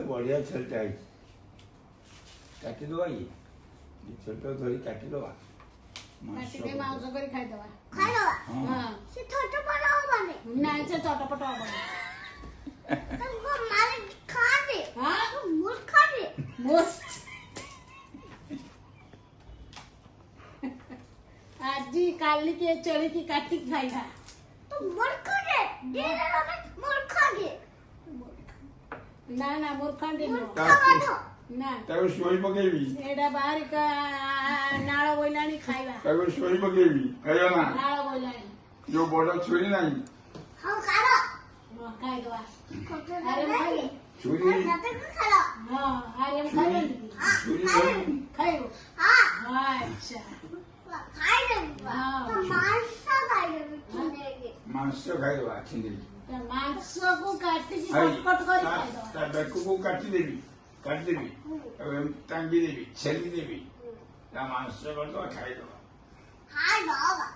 बढ़िया छेलटा है काटी दवा ये छेलटा धरी काटी दवा काटी मांस करी खाई दवा हां से छोटा बड़ा हो बने नहीं से चटपट हो तुमको मारे खा दे हां मुझ खा दे मुझ आज काली के चढ़ी की काटी खाइबा तो मुझ खा दे दे रे मुझ खा दे ना मूर्खा दे ना ताको सोई पकेबी एडा बाहर का नाळ बोइलानी खाइबा ताको सोई पकेबी खाइबा ना नाळ बोइलानी जो बड़ा छुरी नहीं हां खालो खाइ दवा अरे भाई छुरी खालो हां अरे खाइ छुरी खाइबो हां अच्छा खाइ दे तो मांस खाइ दे मांस खाई दवा छिंदरी मांस को काटी की कट करी खाइ दवा ता बेको को काटी देबी टांगी देबी छेली देबी ता मांस कर दवा खाई दवा हां बाबा